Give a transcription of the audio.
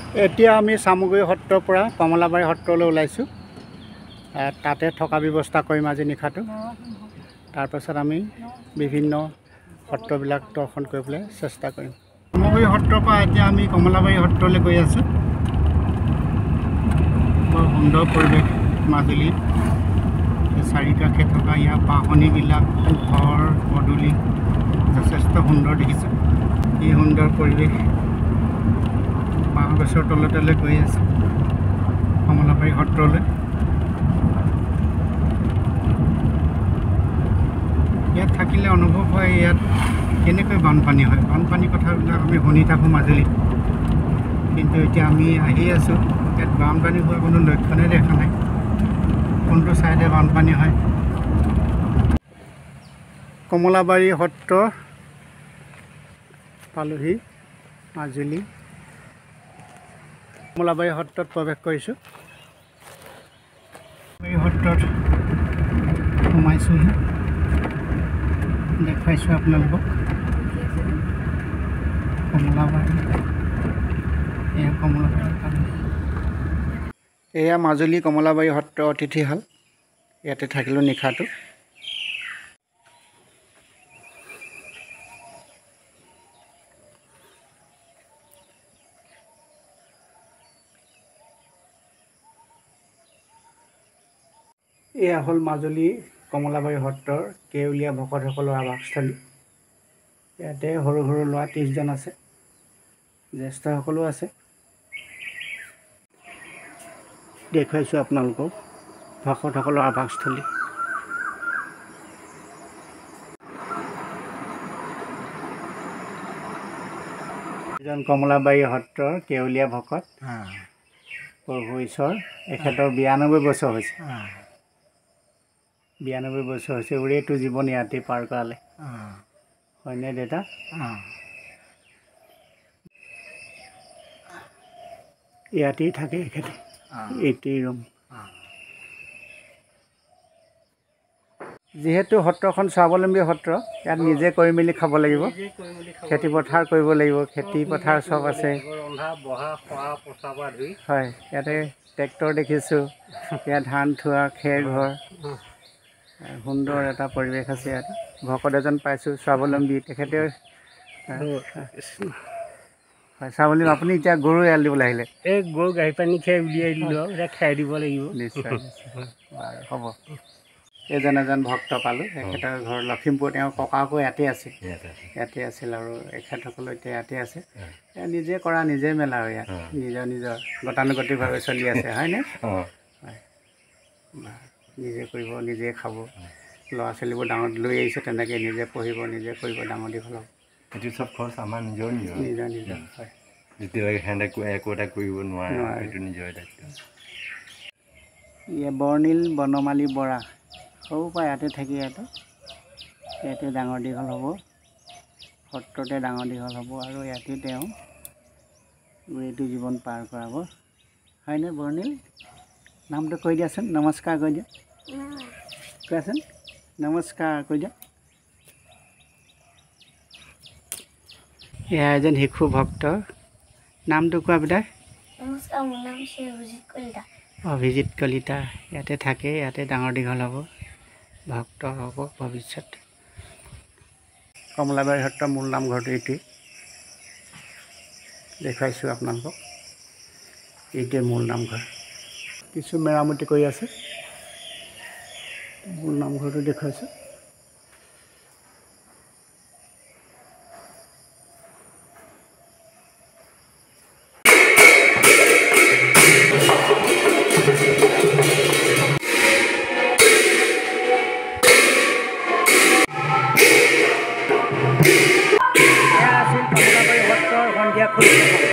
এতিয়া আমি চামগুৰি সত্ৰৰ পৰা কমলাবাৰী সত্ৰলৈ ওলাইছোঁ। তাতে থকা ব্যৱস্থা কৰিম আজি নিশাটো। তাৰপাছত আমি বিভিন্ন সত্ৰবিলাক দৰ্শন কৰিবলৈ চেষ্টা কৰিম। চামগুৰি সত্ৰৰ পৰা এতিয়া আমি কমলাবাৰী সত্ৰলৈ গৈ আছোঁ। বৰ সুন্দৰ পৰিৱেশ মাজুলীত। চাৰিকাষে থকা ইয়াৰ বাঁহনিবিলাক, ঘৰ পদূলি যথেষ্ট সুন্দৰ দেখিছোঁ। এই সুন্দৰ পৰিৱেশ বাঁহ গছৰ তললৈ গৈ আছে কমলাবাৰী সত্ৰলৈ। ইয়াত থাকিলে অনুভৱ হয় ইয়াত কেনেকৈ বানপানী হয়। বানপানীৰ কথাবিলাক আমি শুনি থাকোঁ মাজুলীত, কিন্তু এতিয়া আমি আহি আছোঁ, ইয়াত বানপানী হোৱাৰ কোনো লক্ষণেই দেখা নাই। কোনটো ছাইডে বানপানী হয়। কমলাবাৰী সত্ৰ পালোহি মাজুলী। কমলাবাৰী সত্ৰত প্ৰৱেশ কৰিছোঁ। এই সত্ৰত সোমাইছোঁহি, দেখুৱাইছোঁ আপোনালোকক কমলাবাৰী। এয়া কমলাবাৰী পালোহি। এয়া মাজুলী কমলাবাৰী সত্ৰ অতিথিশাল। ইয়াতে থাকিলোঁ নিশাটো। এয়া হ'ল মাজুলী কমলাবাৰী সত্ৰৰ কেউলীয়া ভকতসকলৰ আৱাসস্থলী। ইয়াতে সৰু সৰু ল'ৰা 30জন আছে, জ্যেষ্ঠসকলো আছে। দেখুৱাইছোঁ আপোনালোকক ভকতসকলৰ আৱাসস্থলী। এজন কমলাবাৰী সত্ৰৰ কেউলীয়া ভকত প্ৰভু ঈশ্বৰ, এখেতৰ 92 বছৰ হৈছে। 92 বছৰ হৈছে। উৰেটো জীৱন ইয়াতেই পাৰ কৰালে, হয়নে দেউতা? ইয়াতেই থাকে এখেতে, এইটোৱেই ৰুম। যিহেতু সত্ৰখন স্বাৱলম্বী সত্ৰ, ইয়াত নিজে কৰি মেলি খাব লাগিব। খেতি পথাৰ কৰিব লাগিব, খেতি পথাৰ চব আছে। হয়, ইয়াতে ট্ৰেক্টৰ দেখিছোঁ, ইয়াত ধান থোৱা খেৰ ঘৰ, সুন্দৰ এটা পৰিৱেশ আছে ইয়াত। ভকত এজন পাইছোঁ স্বাৱলম্বী, তেখেতে হয় স্বাৱলম্বী। আপুনি এতিয়া গৰু এৰাল দিবলৈ আহিলে? এই গৰু গাখীৰ পানী খাই উলিয়াই দিলোঁ, এতিয়া খাই দিব লাগিব। নিশ্চয় বাৰু, হ'ব। এজন ভক্ত পালোঁ, এখেতৰ ঘৰ লখিমপুৰ। তেওঁৰ ককাকো ইয়াতে আছে, ইয়াতে আছিল, আৰু এখেতসকলো এতিয়া ইয়াতে আছে। নিজে কৰা নিজে মেলা, আৰু ইয়াত নিজৰ গতানুগতিকভাৱে চলি আছে, হয়নে? হয়, নিজে কৰিব, নিজে খাব। ল'ৰা ছোৱালীবোৰ ডাঙৰ লৈ আহিছে, তেনেকৈ নিজে পঢ়িব, নিজে কৰিব, ডাঙৰ দীঘল হ'ব। এইটো চব খৰচ আমাৰ নিজৰ হয়। যেতিয়ালৈকে সিহঁতে একো এটা কৰিব নোৱাৰে, সেইটো নিজৰ দায়িত্ব। বৰ্ণিল বনমালী বৰা সৰুৰ পৰা ইয়াতে থাকি ইয়াতে ডাঙৰ দীঘল হ'ব, সত্ৰতে ডাঙৰ দীঘল হ'ব, আৰু ইয়াতে তেওঁ এইটো জীৱন পাৰ কৰাব, হয়নে বৰ্ণিল? নামটো কৈ দিয়াচোন, নমস্কাৰ কৈ দিয়া, কোৱাচোন, নমস্কাৰ কৈ দিয়া। এয়া এজন শিশু ভক্ত, নামটো কোৱা বেটা? নমস্কাৰ, মোৰ নাম শ্ৰী অভিজিত কলিতা। অভিজিত কলিতা ইয়াতে থাকে, ইয়াতে ডাঙৰ দীঘল হ'ব, ভক্ত হ'ব ভৱিষ্যত। কমলাবাৰী সত্ৰৰ মূল নামঘৰটো এইটোৱেই, দেখুৱাইছোঁ আপোনালোকক। এইটোৱে মূল নামঘৰ। কিছু মেৰামতি কৰি আছে, মূল নামঘৰটো দেখুৱাইছোঁ। এয়া আছিল কমলাবাৰী সত্ৰৰ সন্ধিয়া খোল।